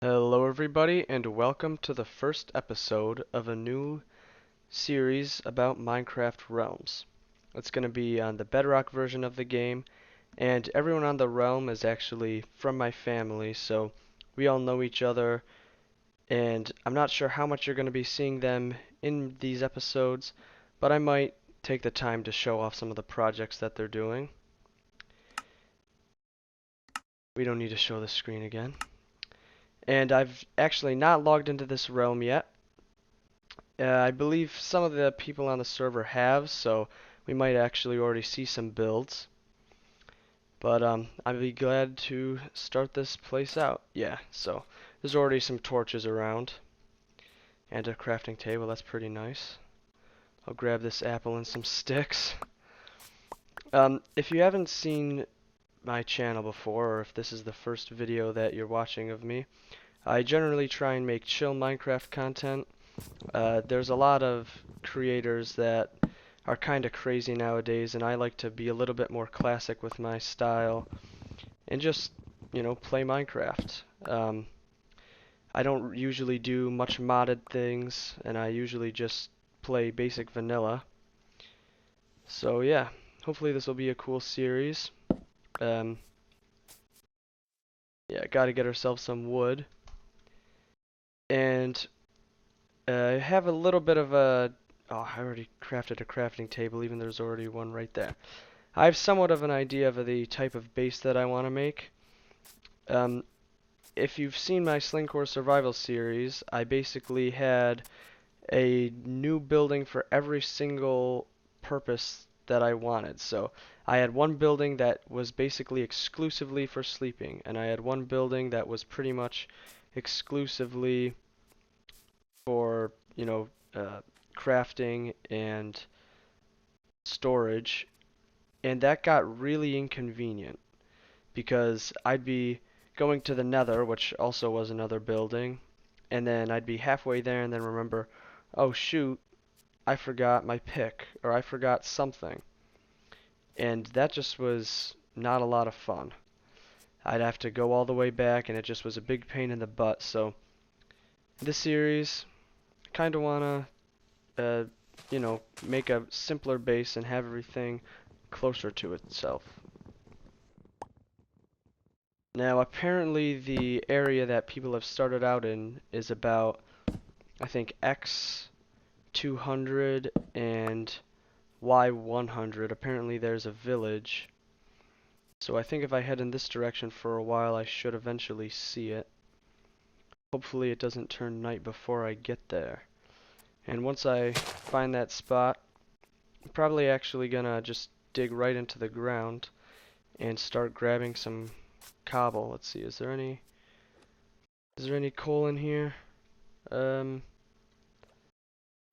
Hello, everybody, and welcome to the first episode of a new series about Minecraft Realms. It's going to be on the Bedrock version of the game, and everyone on the realm is actually from my family, so we all know each other, and I'm not sure how much you're going to be seeing them in these episodes, but I might take the time to show off some of the projects that they're doing. We don't need to show the screen again. And I've actually not logged into this realm yet. I believe some of the people on the server have, so we might actually already see some builds. But I'd be glad to start this place out. Yeah, so there's already some torches around and a crafting table. That's pretty nice. I'll grab this apple and some sticks. If you haven't seen my channel before, or if this is the first video that you're watching of me, I generally try and make chill Minecraft content. There's a lot of creators that are kind of crazy nowadays, and I like to be a little bit more classic with my style and just, play Minecraft. I don't usually do much modded things, and I usually just play basic vanilla. So yeah, hopefully this will be a cool series. Um, yeah, gotta get ourselves some wood. And I have a little bit of a... Oh, I already crafted a crafting table, even there's already one right there. I have somewhat of an idea of the type of base that I want to make. Um, if you've seen my Slingcore Survival series, I basically had a new building for every single purpose that I wanted. So I had one building that was basically exclusively for sleeping, and I had one building that was pretty much exclusively for, crafting and storage, and that got really inconvenient because I'd be going to the Nether, which also was another building, and then I'd be halfway there and then remember, oh shoot, I forgot my pick, or I forgot something. And that just was not a lot of fun. I'd have to go all the way back, and it just was a big pain in the butt. So this series, I kind of want to, make a simpler base and have everything closer to itself. Now, apparently the area that people have started out in is about, I think, X 200 and Y 100. Apparently there's a village. So I think if I head in this direction for a while, I should eventually see it. Hopefully it doesn't turn night before I get there. And once I find that spot, I'm probably actually gonna just dig right into the ground and start grabbing some cobble. Let's see, is there any coal in here?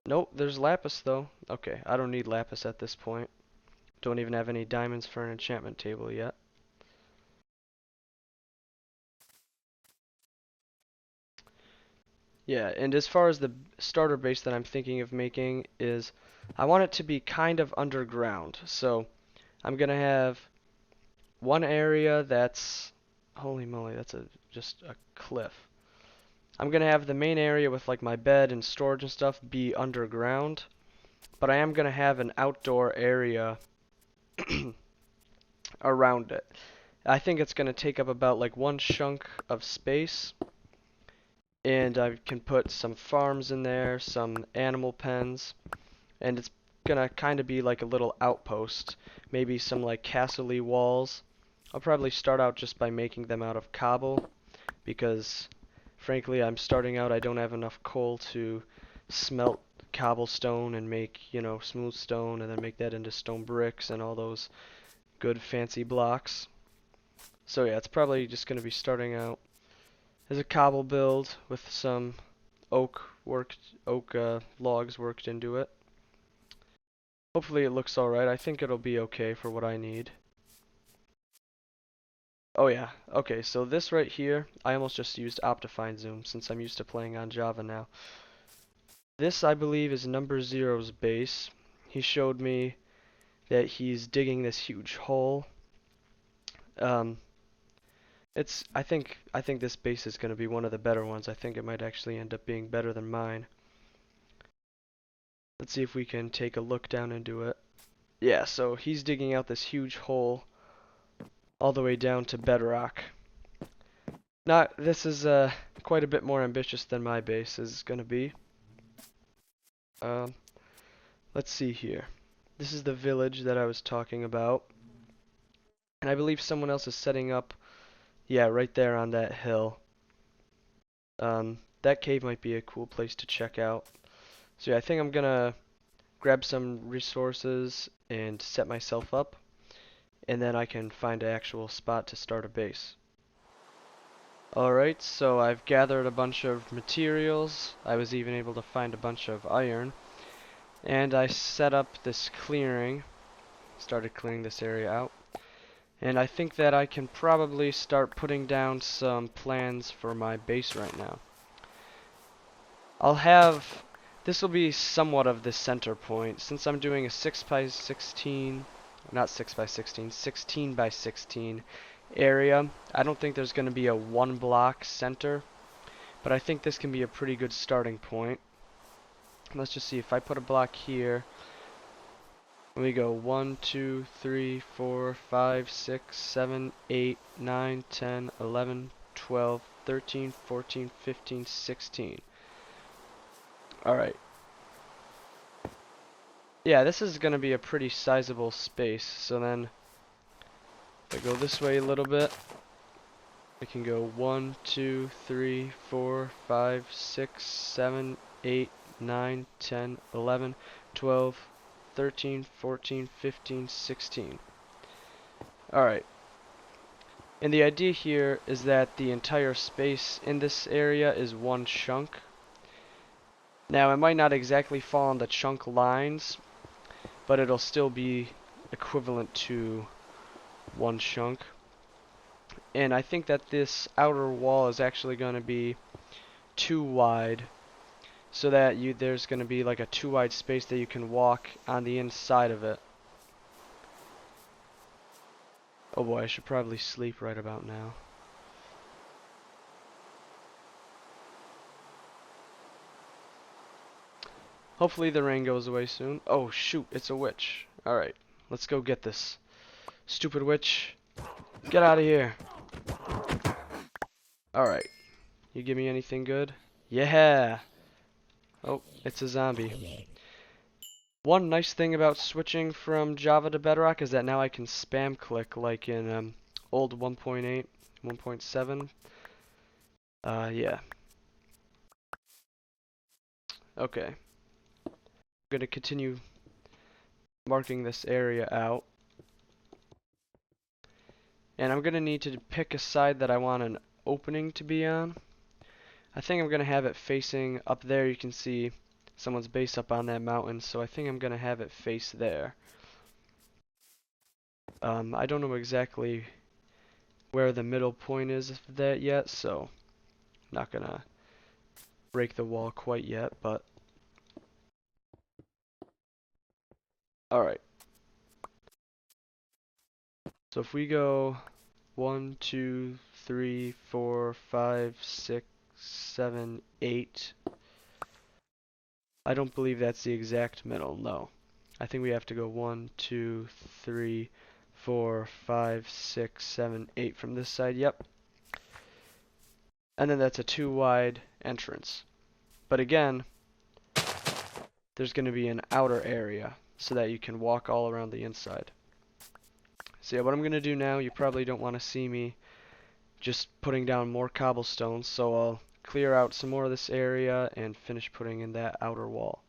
Nope, there's lapis though. Okay, I don't need lapis at this point. Don't even have any diamonds for an enchantment table yet. Yeah, and as far as the starter base that I'm thinking of making is, I want it to be kind of underground. So I'm gonna have one area that's, holy moly, that's just a cliff. I'm gonna have the main area with like my bed and storage and stuff be underground, but I am gonna have an outdoor area around it. I think it's gonna take up about like one chunk of space, and I can put some farms in there, some animal pens, and it's gonna kind of be like a little outpost, maybe some like castle-y walls. I'll probably start out just by making them out of cobble, because frankly I'm starting out, I don't have enough coal to smelt cobblestone and make, smooth stone and then make that into stone bricks and all those good fancy blocks. So yeah, it's probably just gonna be starting out as a cobble build with some oak logs worked into it. Hopefully it looks alright. I think it'll be okay for what I need. Oh yeah, okay, so this right here, I almost just used Optifine Zoom since I'm used to playing on Java now. This, I believe, is Number Zero's base. He showed me that he's digging this huge hole. Um, I think this base is going to be one of the better ones. I think it might actually end up being better than mine. Let's see if we can take a look down into it. Yeah, so he's digging out this huge hole all the way down to bedrock. This is quite a bit more ambitious than my base is going to be. Um, let's see here. This is the village that I was talking about. And I believe someone else is setting up, yeah, right there on that hill. That cave might be a cool place to check out. So yeah, I think I'm gonna grab some resources and set myself up, and then I can find an actual spot to start a base. Alright, so I've gathered a bunch of materials. I was even able to find a bunch of iron. And I set up this clearing, started clearing this area out. And I think that I can probably start putting down some plans for my base right now. This will be somewhat of the center point, since I'm doing a 6x16, not 6x16, 16x16 area. I don't think there's going to be a one block center, but I think this can be a pretty good starting point. Let's just see, if I put a block here, we go 1, 2, 3, 4, 5, 6, 7, 8, 9, 10, 11, 12, 13, 14, 15, 16. Alright. Yeah, this is going to be a pretty sizable space. So then, if I go this way a little bit, I can go 1, 2, 3, 4, 5, 6, 7, 8, 9, 10, 11, 12, 13, 14, 15, 16. Alright. And the idea here is that the entire space in this area is one chunk. Now, it might not exactly fall on the chunk lines, but it'll still be equivalent to one chunk. And I think that this outer wall is actually going to be too wide, so that there's going to be like a too wide space that you can walk on the inside of it. Oh boy, I should probably sleep right about now. Hopefully the rain goes away soon. Oh shoot, it's a witch. Alright, let's go get this stupid witch. Get out of here. Alright, you give me anything good? Yeah! Oh, it's a zombie. One nice thing about switching from Java to Bedrock is that now I can spam click like in old 1.8, 1.7. Yeah. Okay. I'm gonna continue marking this area out. And I'm gonna need to pick a side that I want an opening to be on. I think I'm gonna have it facing up there. You can see someone's base up on that mountain, so I think I'm gonna have it face there. I don't know exactly where the middle point is of that yet, so I'm not gonna break the wall quite yet, but alright. So if we go 1, 2, 3, 4, 5, 6, 7, 8. I don't believe that's the exact middle, no. I think we have to go 1, 2, 3, 4, 5, 6, 7, 8 from this side, yep. And then that's a too wide entrance. But again, there's going to be an outer area so that you can walk all around the inside. So yeah, what I'm going to do now, you probably don't want to see me just putting down more cobblestones, so I'll clear out some more of this area and finish putting in that outer wall.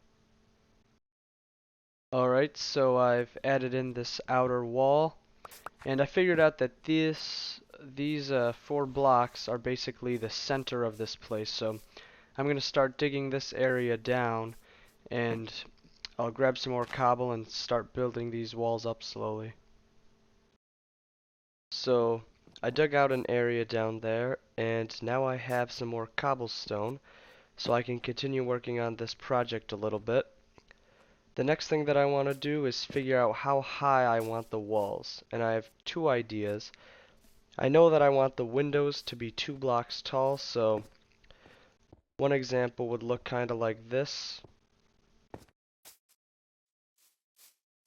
Alright, so I've added in this outer wall, and I figured out that these 4 blocks are basically the center of this place, so I'm going to start digging this area down, and I'll grab some more cobble and start building these walls up slowly. So I dug out an area down there, and now I have some more cobblestone, so I can continue working on this project a little bit. The next thing that I want to do is figure out how high I want the walls, and I have 2 ideas. I know that I want the windows to be 2 blocks tall, so one example would look kind of like this.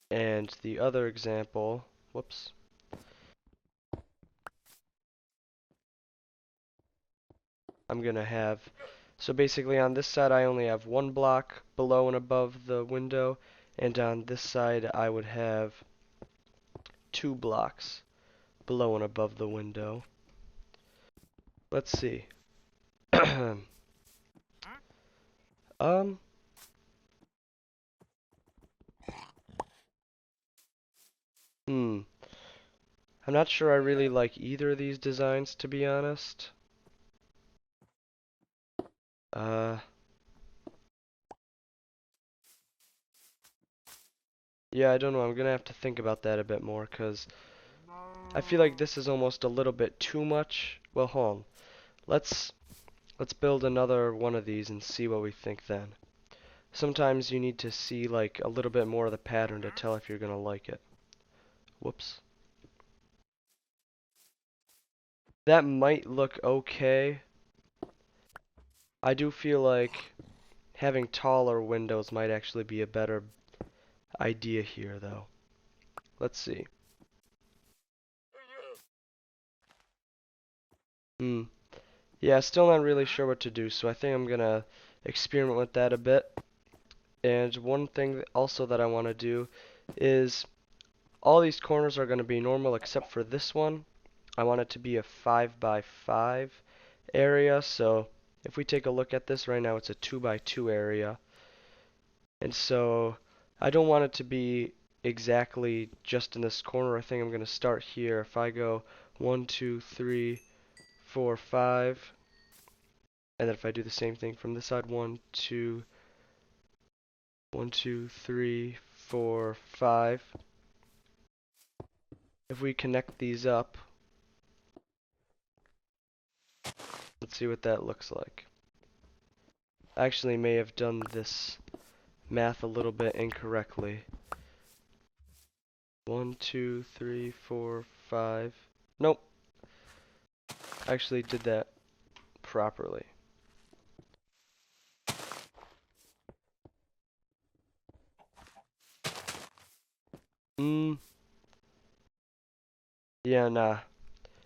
And the other example, whoops. I'm gonna have, so basically on this side I only have 1 block below and above the window, and on this side I would have 2 blocks below and above the window. Let's see. um, hmm. I'm not sure I really like either of these designs, to be honest. Uh, yeah, I don't know. I'm gonna have to think about that a bit more, because I feel like this is almost a little bit too much. Well, hold on. Let's build another one of these and see what we think then. Sometimes you need to see like a little bit more of the pattern to tell if you're gonna like it. Whoops. That might look okay. I do feel like having taller windows might actually be a better idea here though. Let's see. Hmm. Yeah, still not really sure what to do, so I think I'm gonna experiment with that a bit. And one thing also that I want to do is all these corners are going to be normal except for this one. I want it to be a 5 by 5 area, so if we take a look at this right now, it's a 2 by 2 area. And so I don't want it to be exactly just in this corner. I think I'm going to start here. If I go 1, 2, 3, 4, 5, and then if I do the same thing from this side, 1, 2, 1, 2, 3, 4, 5. If we connect these up, let's see what that looks like. I actually may have done this math a little bit incorrectly. 1, 2, 3, 4, 5. Nope. I actually did that properly. Yeah, nah.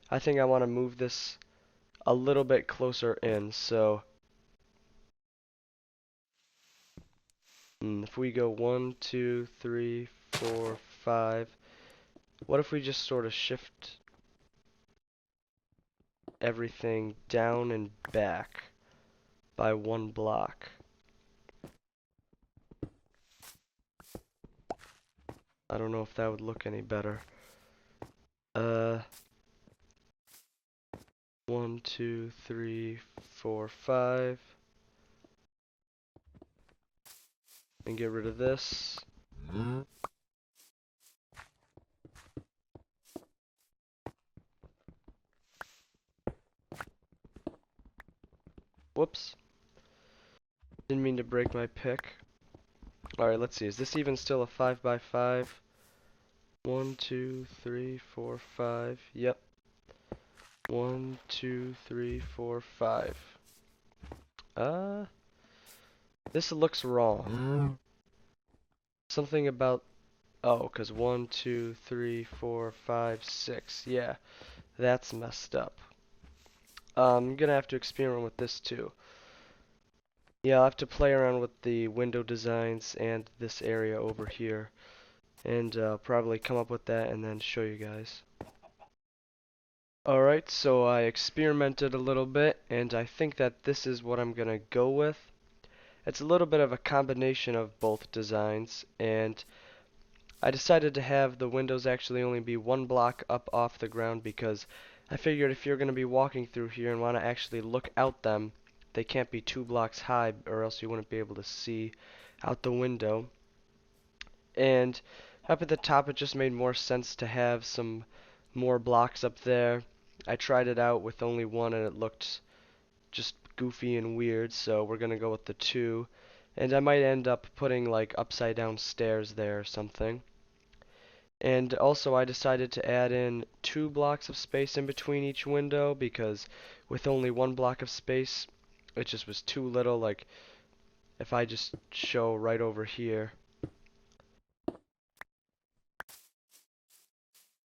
I think I want to move this a little bit closer in, so if we go 1, 2, 3, 4, 5, what if we just sort of shift everything down and back by 1 block? I don't know if that would look any better. 1, 2, 3, 4, 5. And get rid of this. Whoops. Didn't mean to break my pick. Alright, let's see. Is this even still a 5 by 5? 1, 2, 3, 4, 5. Yep. 1, 2, 3, 4, 5. This looks wrong. Something about, oh, because 1, 2, 3, 4, 5, 6. Yeah, that's messed up. I'm gonna have to experiment with this too. Yeah, I'll have to play around with the window designs and this area over here, and probably come up with that and then show you guys. Alright, so I experimented a little bit, and I think that this is what I'm gonna go with. It's a little bit of a combination of both designs, and I decided to have the windows actually only be 1 block up off the ground because I figured if you're gonna be walking through here and want to actually look out them, they can't be 2 blocks high or else you wouldn't be able to see out the window. And up at the top it just made more sense to have some more blocks up there. I tried it out with only 1 and it looked just goofy and weird, so we're gonna go with the 2. And I might end up putting like upside down stairs there or something. And also I decided to add in 2 blocks of space in between each window because with only 1 block of space it just was too little. Like if I just show right over here,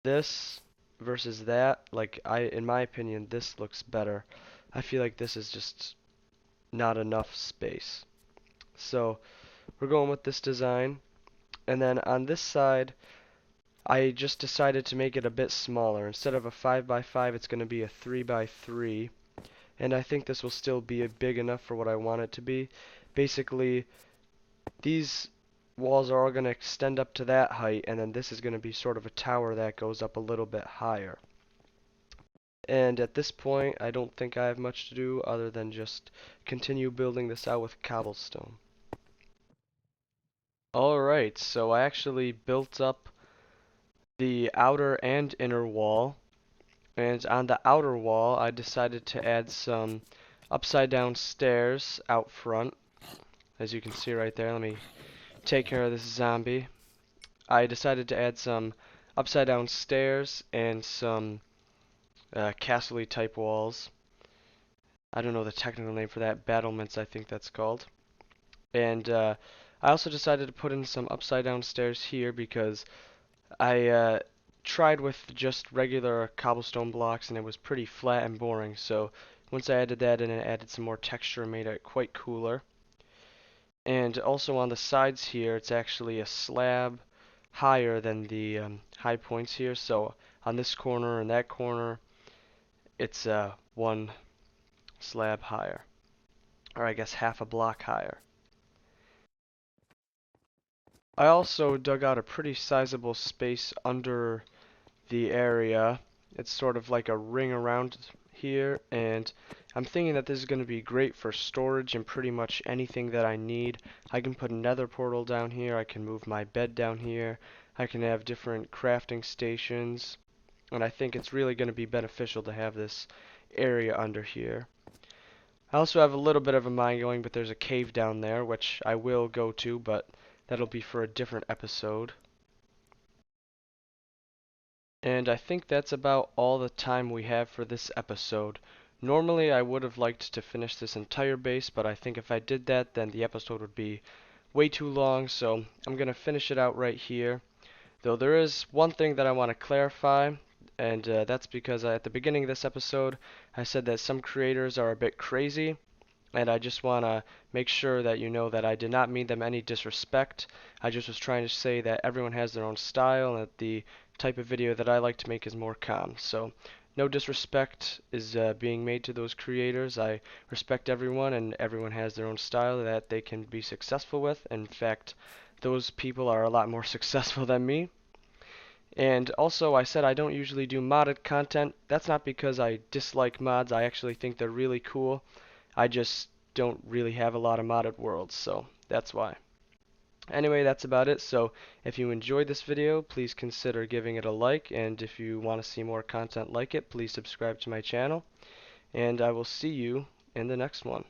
this versus that, like in my opinion, this looks better. I feel like this is just not enough space. So we're going with this design. And then on this side, I just decided to make it a bit smaller. Instead of a 5 by 5, it's going to be a 3 by 3. And I think this will still be big enough for what I want it to be. Basically, these walls are all going to extend up to that height, and then this is going to be sort of a tower that goes up a little bit higher. And at this point, I don't think I have much to do other than just continue building this out with cobblestone. Alright, so I actually built up the outer and inner wall. And on the outer wall, I decided to add some upside down stairs out front. As you can see right there, let me take care of this zombie. I decided to add some upside down stairs and some castle-y type walls. I don't know the technical name for that, battlements I think that's called. And I also decided to put in some upside down stairs here because I tried with just regular cobblestone blocks and it was pretty flat and boring. So once I added that in, it added some more texture and made it quite cooler. And also on the sides here, it's actually a slab higher than the high points here. So on this corner and that corner, it's one slab higher, or I guess half a block higher. I also dug out a pretty sizable space under the area. It's sort of like a ring around here, and I'm thinking that this is going to be great for storage and pretty much anything that I need. I can put a nether portal down here, I can move my bed down here, I can have different crafting stations, and I think it's really going to be beneficial to have this area under here. I also have a little bit of a mine going, but there's a cave down there, which I will go to, but that'll be for a different episode. And I think that's about all the time we have for this episode. Normally I would have liked to finish this entire base, but I think if I did that, then the episode would be way too long, so I'm going to finish it out right here. Though there is one thing that I want to clarify, and that's because at the beginning of this episode, I said that some creators are a bit crazy, and I just want to make sure that you know that I did not mean them any disrespect. I just was trying to say that everyone has their own style, and that the type of video that I like to make is more calm. So no disrespect is being made to those creators. I respect everyone, and everyone has their own style that they can be successful with. In fact, those people are a lot more successful than me. And also, I said I don't usually do modded content. That's not because I dislike mods. I actually think they're really cool. I just don't really have a lot of modded worlds, so that's why. Anyway, that's about it. So if you enjoyed this video, please consider giving it a like, and if you want to see more content like it, please subscribe to my channel, and I will see you in the next one.